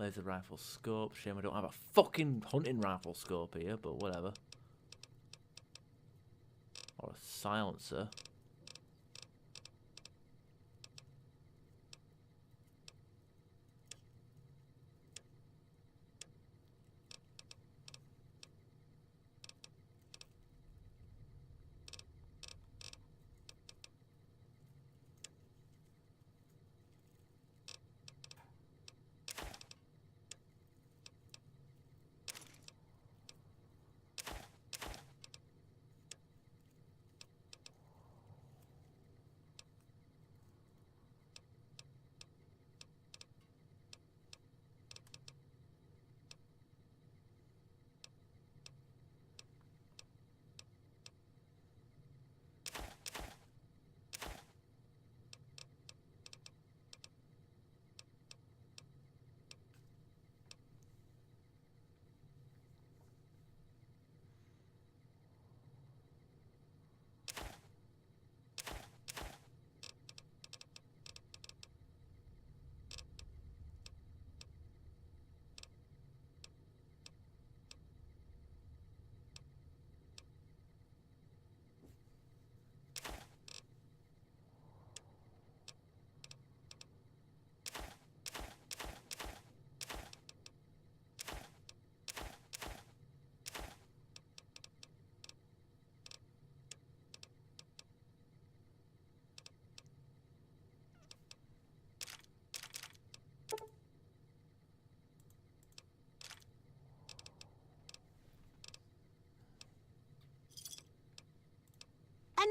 Laser rifle scope. Shame I don't have a fucking hunting rifle scope here, but whatever. Or a silencer.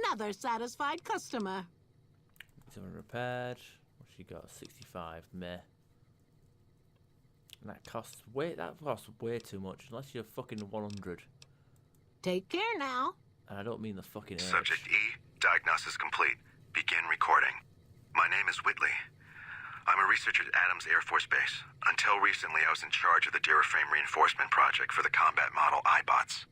Another satisfied customer. Something repaired. What she got? 65 meh. And that costs way too much. Unless you're fucking 100. Take care now. And I don't mean the fucking age. Subject E, diagnosis complete. Begin recording. My name is Whitley. I'm a researcher at Adams Air Force Base. Until recently, I was in charge of the Duraframe reinforcement project for the combat model iBots.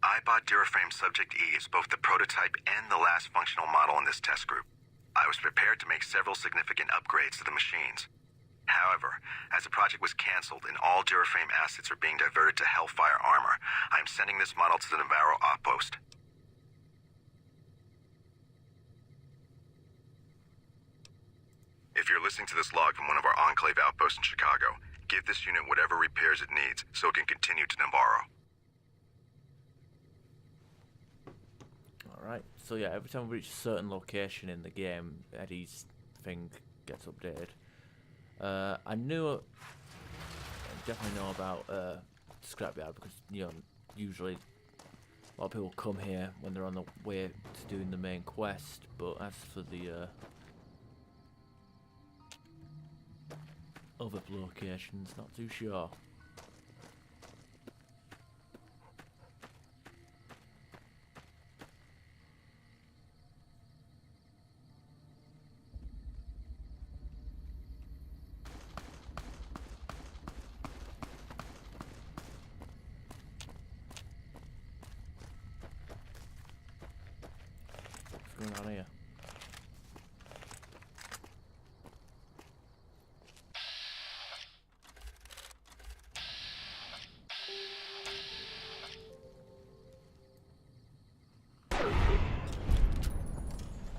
iBot Duraframe Subject E is both the prototype and the last functional model in this test group. I was prepared to make several significant upgrades to the machines. However, as the project was canceled and all Duraframe assets are being diverted to Hellfire armor, I am sending this model to the Navarro outpost. If you're listening to this log from one of our Enclave outposts in Chicago, give this unit whatever repairs it needs so it can continue to Navarro. Alright, so yeah, every time we reach a certain location in the game, Eddie's thing gets updated. I definitely know about Scrapyard because, you know, usually a lot of people come here when they're on the way to doing the main quest, but as for the other locations, not too sure. What's going on here?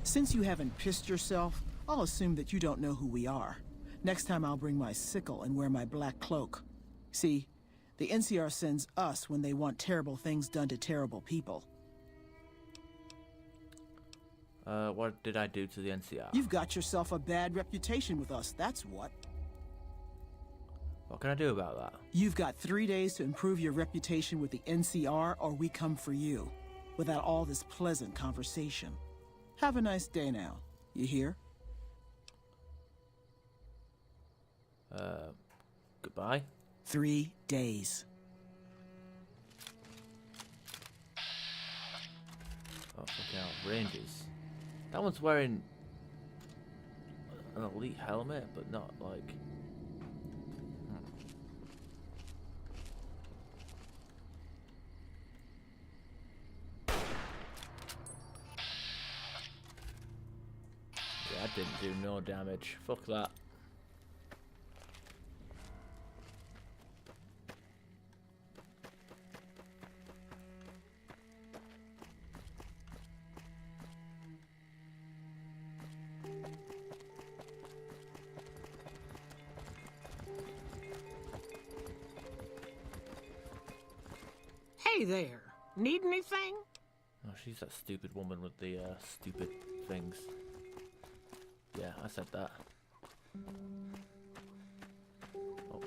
Since you haven't pissed yourself, I'll assume that you don't know who we are. Next time I'll bring my sickle and wear my black cloak. See, the NCR sends us when they want terrible things done to terrible people. What did I do to the NCR? You've got yourself a bad reputation with us, that's what. What can I do about that? You've got 3 days to improve your reputation with the NCR or we come for you. Without all this pleasant conversation. Have a nice day now. You hear? Goodbye. 3 days. Oh, fucking hell. Rangers. That one's wearing an elite helmet, but not like... Yeah, I didn't do no damage. Fuck that. Hey there. Need anything? Oh, she's that stupid woman with the stupid things. Yeah, I said that. Oh.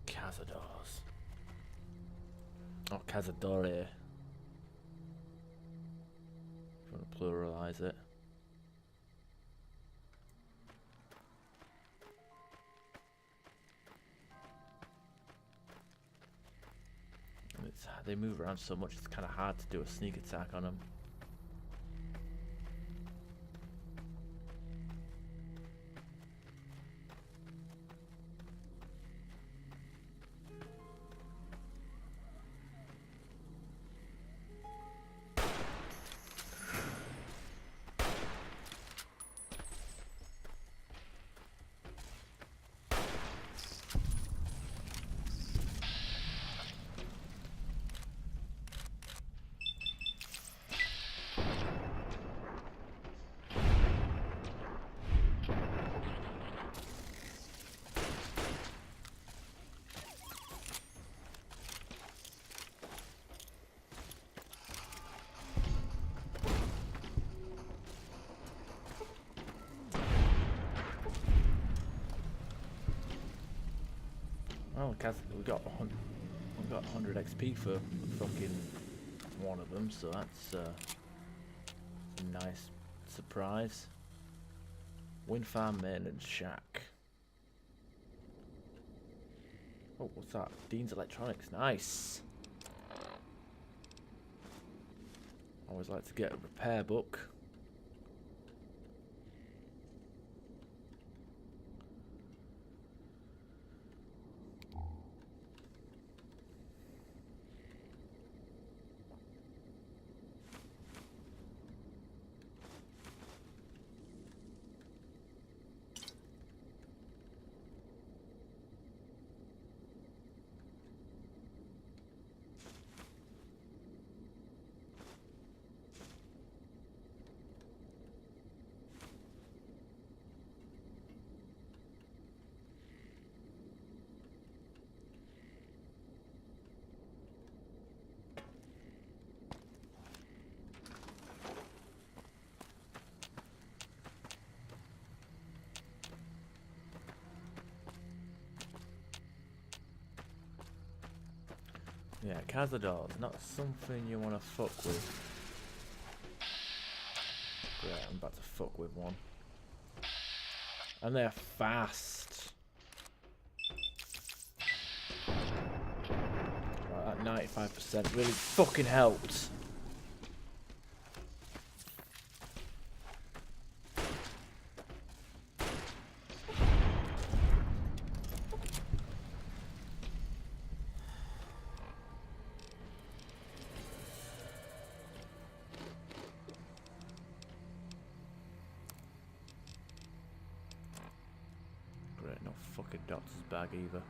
Cazadors. Oh, Cazadore. If you want to pluralize it. They move around so much, it's kind of hard to do a sneak attack on them. Oh, we got 100 XP for fucking one of them, so that's a nice surprise. Wind farm maintenance shack. Oh, what's that? Dean's Electronics. Nice. Always like to get a repair book. Yeah, Cazadors, not something you want to fuck with. Great, I'm about to fuck with one. And they're fast. Right, that 95% really fucking helped. No fucking doctor's bag either.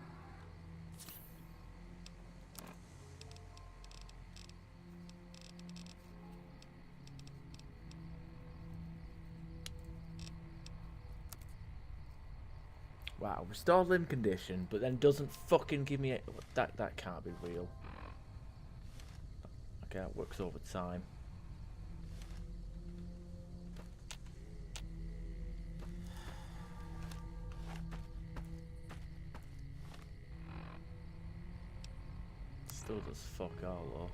Wow, restored limb condition, but then doesn't fucking give me that can't be real. Okay, that works over time. Still does fuck all though.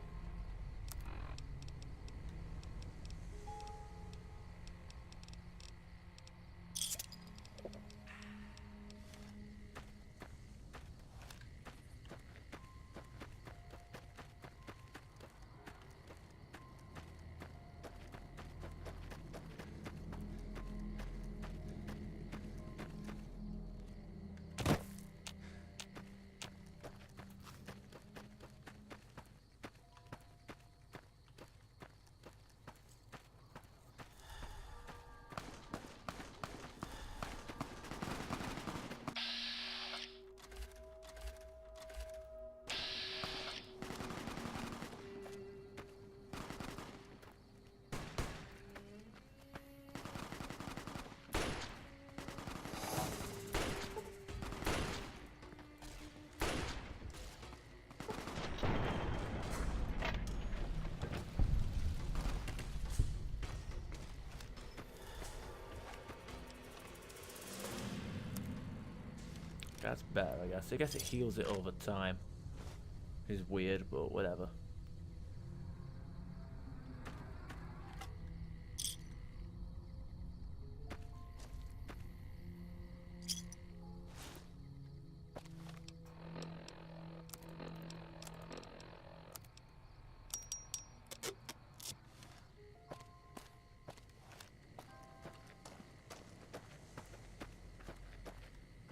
That's better, I guess. I guess it heals it over time. It's weird, but whatever.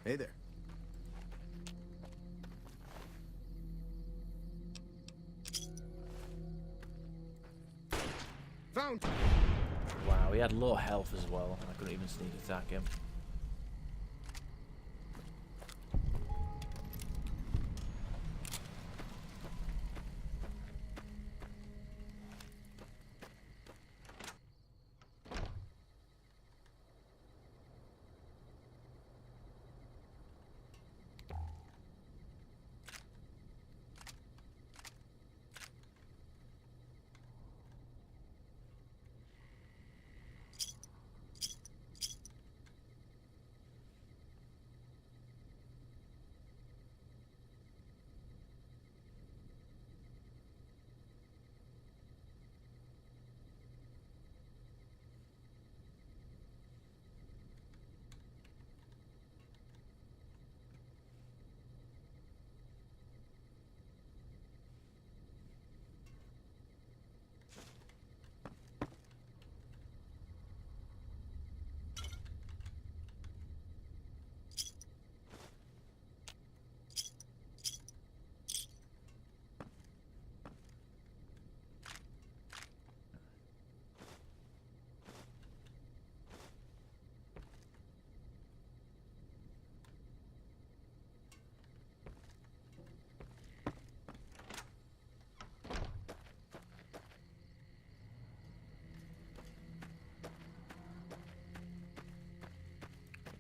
Hey there. Found. Wow, he had low health as well. I couldn't even sneak attack him.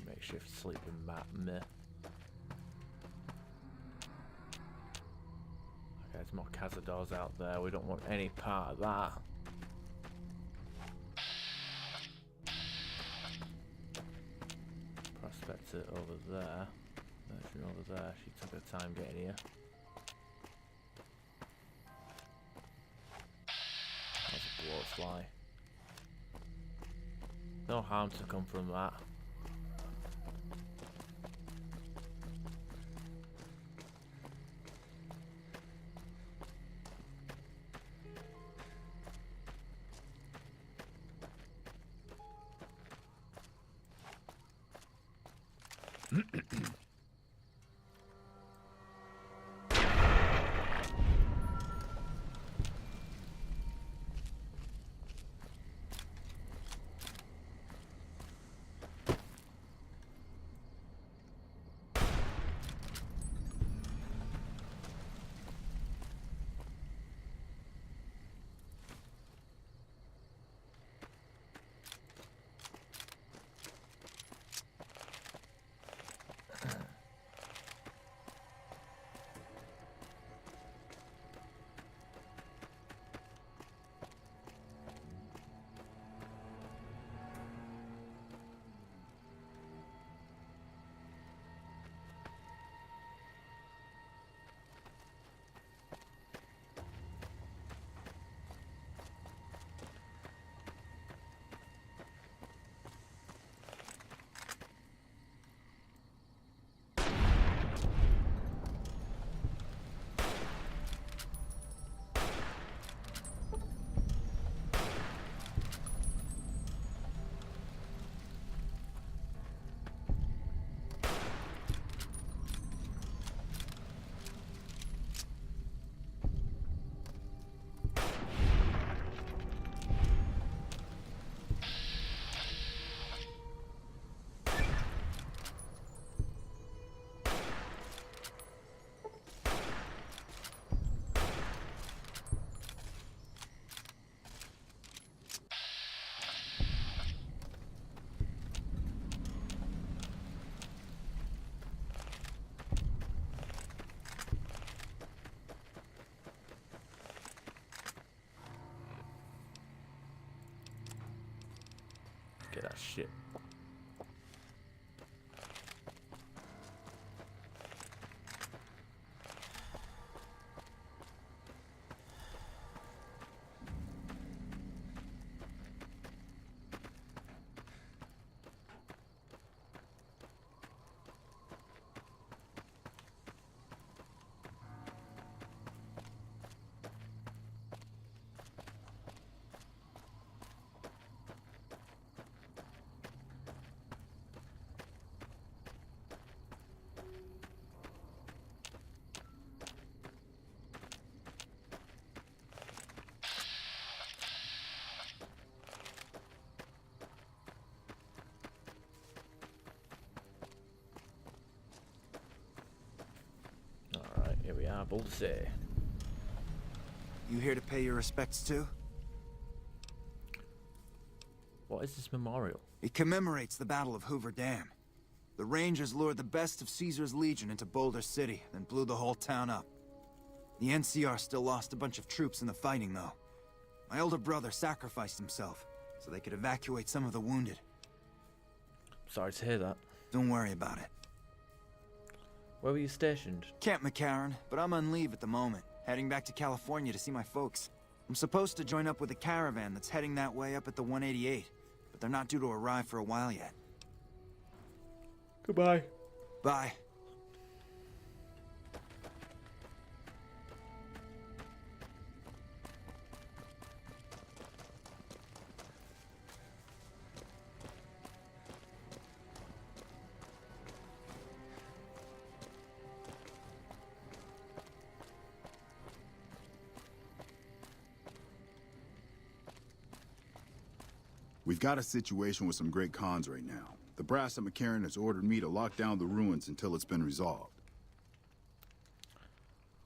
Makeshift sleeping mat, meh. Okay, there's more cazadors out there. We don't want any part of that. Prospector over there. Merchant over there. She took her time getting here. That's a blowfly. No harm to come from that. Get that shit. Here we are, Bullseye. You here to pay your respects too? What is this memorial? It commemorates the Battle of Hoover Dam. The Rangers lured the best of Caesar's Legion into Boulder City, then blew the whole town up. The NCR still lost a bunch of troops in the fighting, though. My older brother sacrificed himself, so they could evacuate some of the wounded. Sorry to hear that. Don't worry about it. Where were you stationed? Camp McCarran, but I'm on leave at the moment, heading back to California to see my folks. I'm supposed to join up with a caravan that's heading that way up at the 188, but they're not due to arrive for a while yet. Goodbye. Bye. We've got a situation with some great cons right now. The brass at McCarran has ordered me to lock down the ruins until it's been resolved.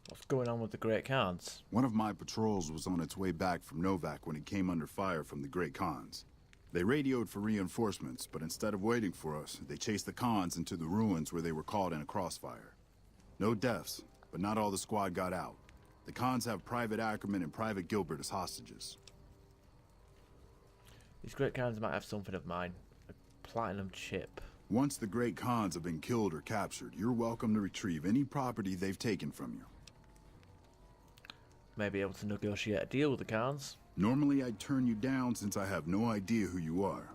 What's going on with the Great Khans? One of my patrols was on its way back from Novak when it came under fire from the Great Khans. They radioed for reinforcements, but instead of waiting for us, they chased the Khans into the ruins where they were caught in a crossfire. No deaths, but not all the squad got out. The Khans have Private Ackerman and Private Gilbert as hostages. These Great Khans might have something of mine. A platinum chip. Once the Great Khans have been killed or captured, you're welcome to retrieve any property they've taken from you. May be able to negotiate a deal with the Khans. Normally I'd turn you down since I have no idea who you are.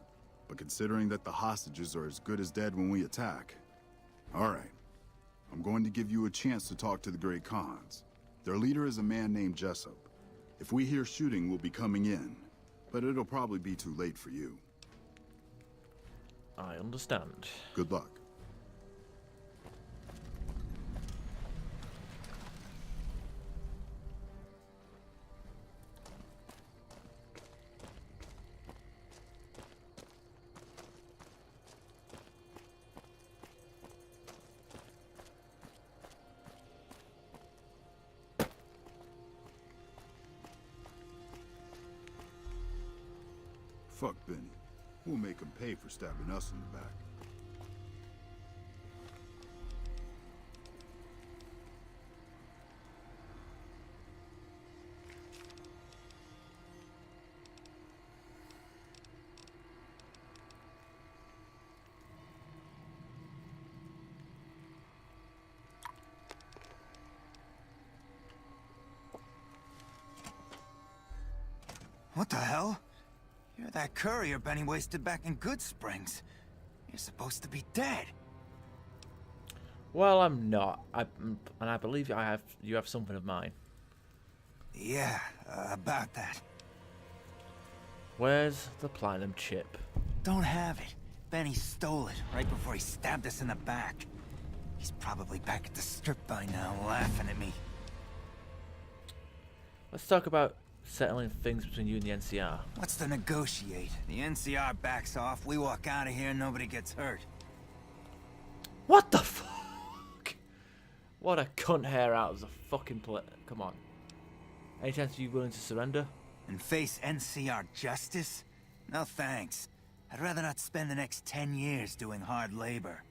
But considering that the hostages are as good as dead when we attack... Alright. I'm going to give you a chance to talk to the Great Khans. Their leader is a man named Jessup. If we hear shooting, we'll be coming in. But it'll probably be too late for you. I understand. Good luck. Fuck Benny. We'll make him pay for stabbing us in the back. What the hell? You're that courier Benny wasted back in Good Springs. You're supposed to be dead. Well, I'm not. And I believe you have something of mine. Yeah, about that. Where's the platinum chip? Don't have it. Benny stole it right before he stabbed us in the back. He's probably back at the strip by now, laughing at me. Let's talk about settling things between you and the NCR. What's to negotiate? The NCR backs off, we walk out of here, nobody gets hurt. What the fuck? What a cunt hair out of the fucking play. Come on. Any chance you willing to surrender? And face NCR justice? No thanks. I'd rather not spend the next 10 years doing hard labor.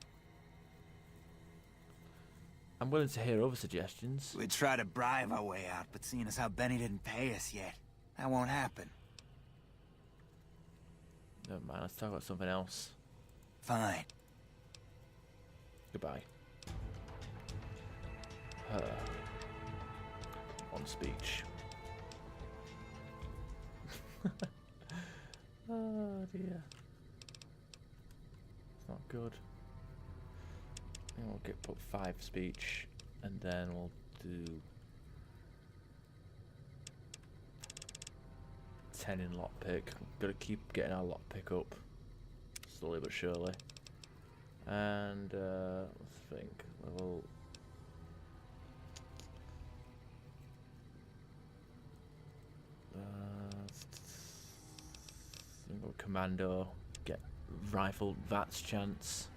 I'm willing to hear other suggestions. We'd try to bribe our way out, but seeing as how Benny didn't pay us yet, that won't happen. Never mind, let's talk about something else. Fine. Goodbye. On speech. Oh dear. It's not good. I think we'll put 5 speech, and then we'll do 10 in lockpick. Gotta keep getting our lockpick up, slowly but surely. And let's think. Level. Go commando. Get rifle VATS chance.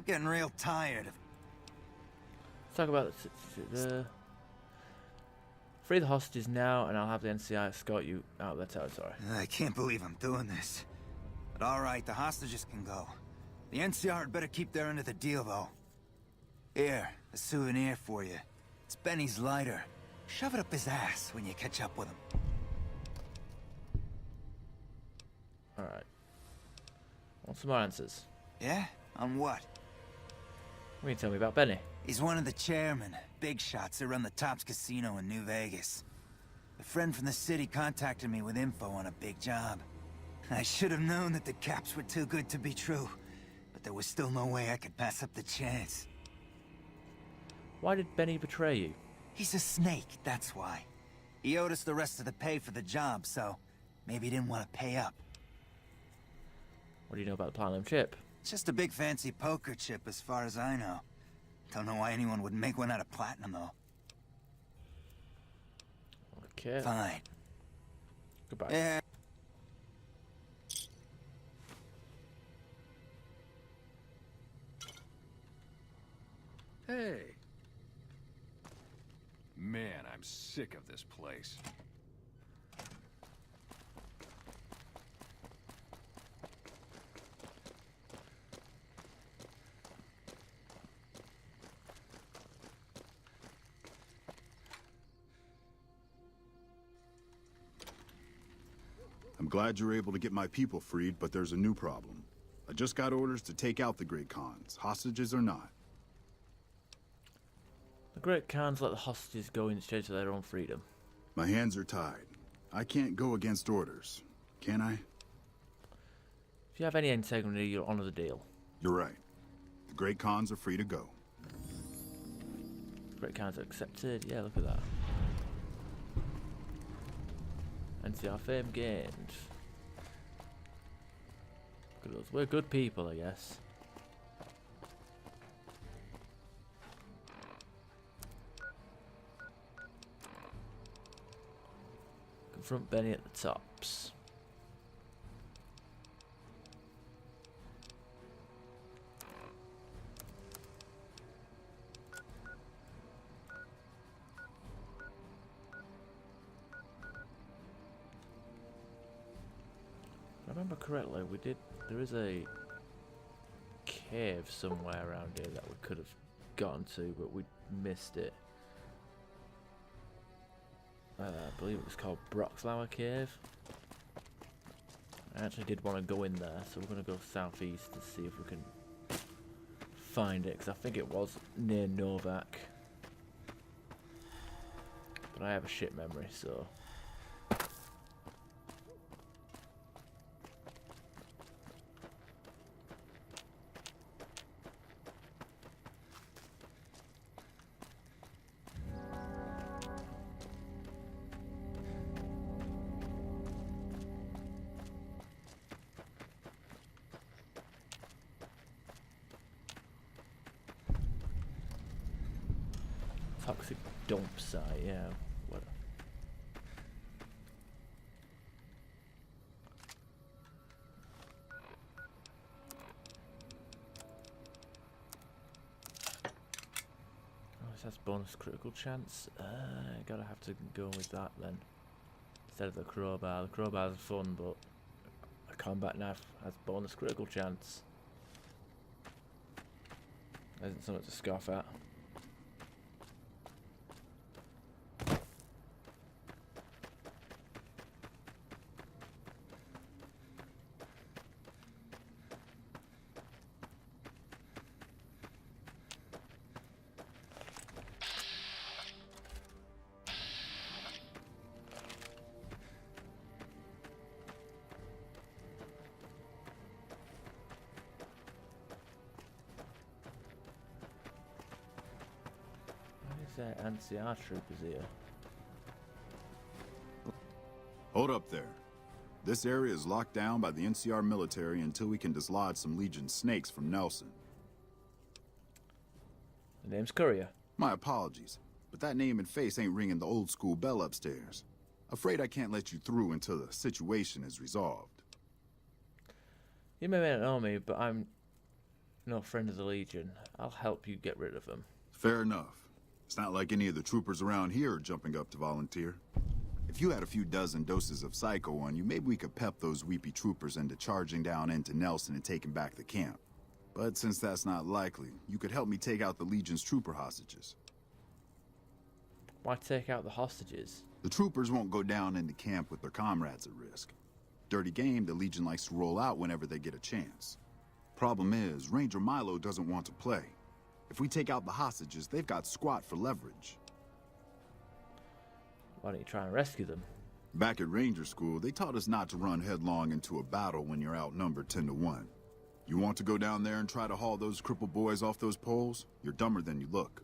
Getting real tired of... Let's talk about the free the hostages now, and I'll have the NCI escort you out of their territory. I can't believe I'm doing this. But alright, the hostages can go. The NCR had better keep their end of the deal, though. Here, a souvenir for you. It's Benny's lighter. Shove it up his ass when you catch up with him. Alright. Want some more answers? Yeah? On what? What can you tell me about Benny? He's one of the chairmen, big shots that run the Tops Casino in New Vegas. A friend from the city contacted me with info on a big job. I should have known that the caps were too good to be true, but there was still no way I could pass up the chance. Why did Benny betray you? He's a snake, that's why. He owed us the rest of the pay for the job, so maybe he didn't want to pay up. What do you know about the platinum chip? It's just a big fancy poker chip as far as I know. Don't know why anyone would make one out of platinum, though. Okay. Fine. Goodbye. Yeah. Hey. Man, I'm sick of this place. I'm glad you were able to get my people freed, but there's a new problem. I just got orders to take out the Great Khans, hostages or not. The Great Khans let the hostages go in exchange for their own freedom. My hands are tied. I can't go against orders, can I? If you have any integrity, you'll honor the deal. You're right. The Great Khans are free to go. Great Khans are accepted. Yeah, look at that. NCR fame gained. Look at us. We're good people, I guess. Confront Benny at the Tops. If I remember correctly, there is a cave somewhere around here that we could have gotten to, but we missed it. I believe it was called Broxlower Cave. I actually did want to go in there, so we're going to go southeast to see if we can find it, because I think it was near Novak. But I have a shit memory, so... Toxic dump site, yeah. What? Oh, this has bonus critical chance. Gotta have to go with that then. Instead of the crowbar. The crowbar's fun, but a combat knife has bonus critical chance. Isn't something to scoff at. NCR troopers here. Hold up there. This area is locked down by the NCR military until we can dislodge some Legion snakes from Nelson. The name's Courier. My apologies, but that name and face ain't ringing the old school bell upstairs. Afraid I can't let you through until the situation is resolved. You may not know me, but I'm No friend of the Legion. I'll help you get rid of them. Fair enough. It's not like any of the troopers around here are jumping up to volunteer. If you had a few dozen doses of Psycho on you, maybe we could pep those weepy troopers into charging down into Nelson and taking back the camp. But since that's not likely, you could help me take out the Legion's trooper hostages. Why take out the hostages? The troopers won't go down into camp with their comrades at risk. Dirty game the Legion likes to roll out whenever they get a chance. Problem is, Ranger Milo doesn't want to play. If we take out the hostages, they've got squat for leverage. Why don't you try and rescue them? Back at Ranger School, they taught us not to run headlong into a battle when you're outnumbered 10 to 1. You want to go down there and try to haul those crippled boys off those poles? You're dumber than you look.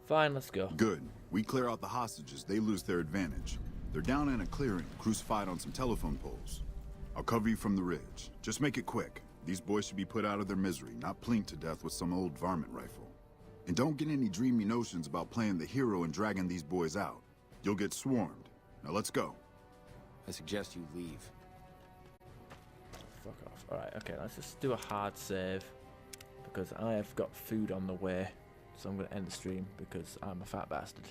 Fine, let's go. Good. We clear out the hostages, they lose their advantage. They're down in a clearing, crucified on some telephone poles. I'll cover you from the ridge. Just make it quick. These boys should be put out of their misery, not plinked to death with some old varmint rifle. And don't get any dreamy notions about playing the hero and dragging these boys out. You'll get swarmed. Now let's go. I suggest you leave. Fuck off. Alright, okay, let's just do a hard save. Because I have got food on the way. So I'm going to end the stream because I'm a fat bastard.